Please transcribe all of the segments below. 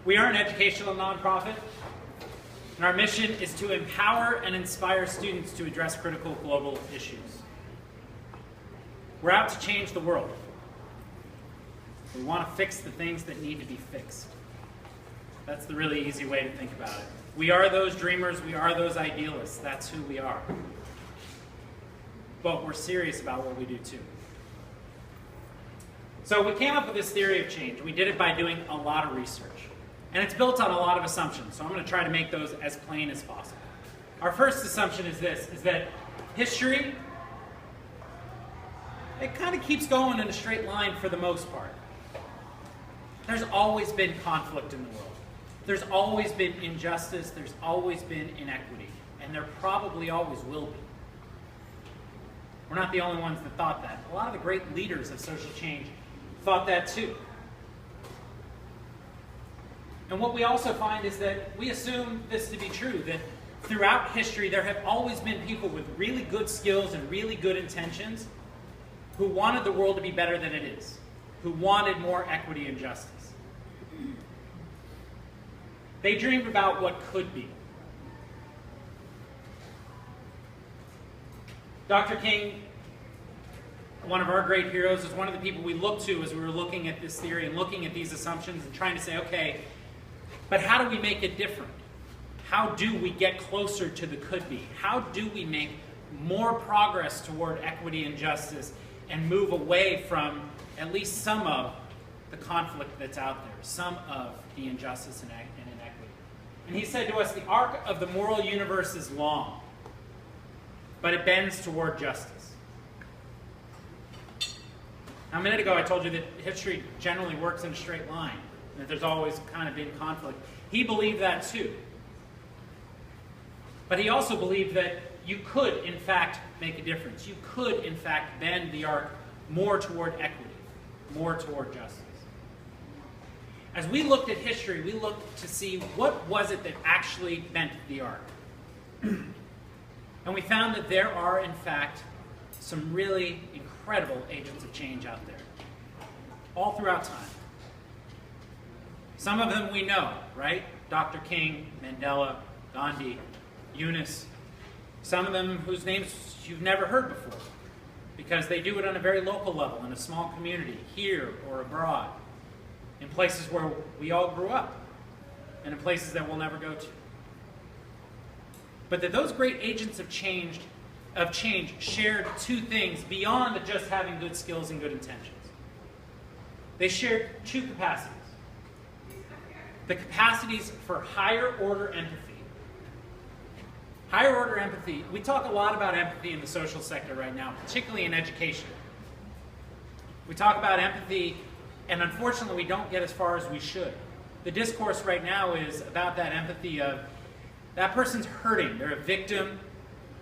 We are an educational nonprofit, and our mission is to empower and inspire students to address critical global issues. We're out to change the world. We want to fix the things that need to be fixed. That's the really easy way to think about it. We are those dreamers, we are those idealists. That's who we are. But we're serious about what we do too. So we came up with this theory of change. We did it by doing a lot of research. And it's built on a lot of assumptions, so I'm going to try to make those as plain as possible. Our first assumption is this, is that history, it kind of keeps going in a straight line for the most part. There's always been conflict in the world. There's always been injustice, there's always been inequity, and there probably always will be. We're not the only ones that thought that. A lot of the great leaders of social change thought that too. And what we also find is that we assume this to be true, that throughout history there have always been people with really good skills and really good intentions who wanted the world to be better than it is, who wanted more equity and justice. They dreamed about what could be. Dr. King, one of our great heroes, is one of the people we looked to as we were looking at this theory and looking at these assumptions and trying to say, okay, but how do we make it different? How do we get closer to the could be? How do we make more progress toward equity and justice and move away from at least some of the conflict that's out there, some of the injustice and inequity? And he said to us, the arc of the moral universe is long, but it bends toward justice. Now, a minute ago I told you that history generally works in a straight line, and that there's always kind of been conflict. He believed that too. But he also believed that you could, in fact, make a difference. You could, in fact, bend the arc more toward equity, more toward justice. As we looked at history, we looked to see what was it that actually bent the arc. And we found that there are, in fact, some really incredible agents of change out there, all throughout time. Some of them we know, right? Dr. King, Mandela, Gandhi, Yunus. Some of them whose names you've never heard before, because they do it on a very local level, in a small community, here or abroad, in places where we all grew up, and in places that we'll never go to. But that those great agents of change shared two things beyond just having good skills and good intentions. They shared two capacities. The capacities for higher order empathy. Higher order empathy, we talk a lot about empathy in the social sector right now, particularly in education. We talk about empathy, and unfortunately we don't get as far as we should. The discourse right now is about that empathy of, that person's hurting, they're a victim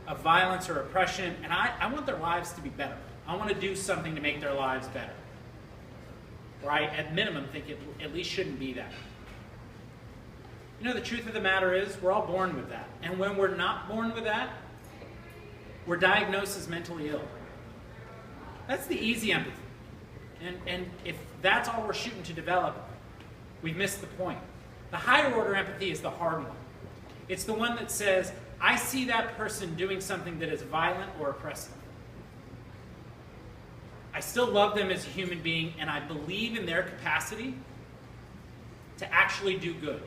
of violence or oppression, and I want their lives to be better. I want to do something to make their lives better. Or I, at minimum, think it at least shouldn't be that. You know, the truth of the matter is, we're all born with that. And when we're not born with that, we're diagnosed as mentally ill. That's the easy empathy. And if that's all we're shooting to develop, we've missed the point. The higher order empathy is the hard one. It's the one that says, I see that person doing something that is violent or oppressive. I still love them as a human being, and I believe in their capacity to actually do good.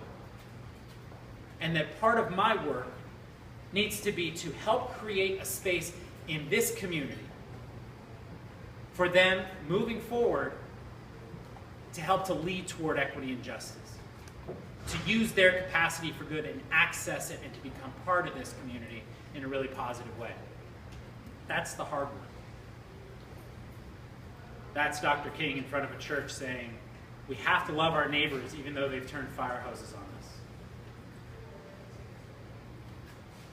And that part of my work needs to be to help create a space in this community for them moving forward to help to lead toward equity and justice. To use their capacity for good and access it and to become part of this community in a really positive way. That's the hard one. That's Dr. King in front of a church saying, we have to love our neighbors even though they've turned fire hoses on us.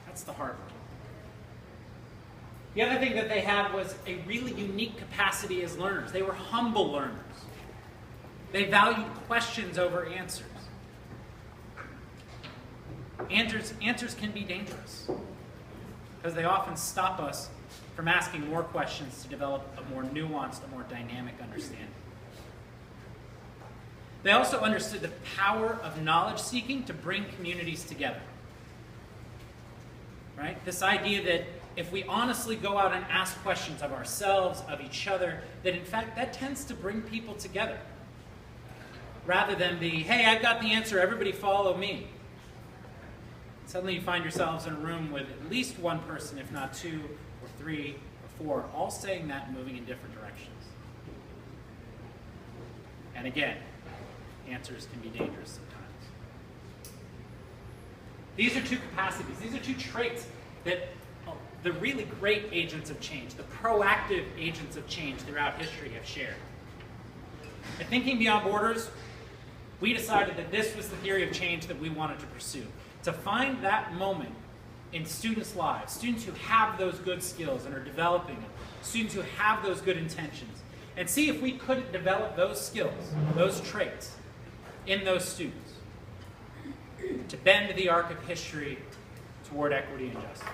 That's the hard one. The other thing that they had was a really unique capacity as learners. They were humble learners. They valued questions over answers. Answers can be dangerous because they often stop us from asking more questions to develop a more nuanced, a more dynamic understanding. They also understood the power of knowledge seeking to bring communities together. Right? This idea that if we honestly go out and ask questions of ourselves, of each other, that in fact that tends to bring people together. Rather than the, hey, I've got the answer, everybody follow me. Suddenly you find yourselves in a room with at least one person, if not two or three or four, all saying that and moving in different directions. And again, answers can be dangerous sometimes. These are two capacities, these are two traits that the really great agents of change, the proactive agents of change throughout history have shared. At Thinking Beyond Borders, we decided that this was the theory of change that we wanted to pursue. To find that moment in students' lives, students who have those good skills and are developing them, students who have those good intentions, and see if we couldn't develop those skills, those traits, in those students to bend the arc of history toward equity and justice.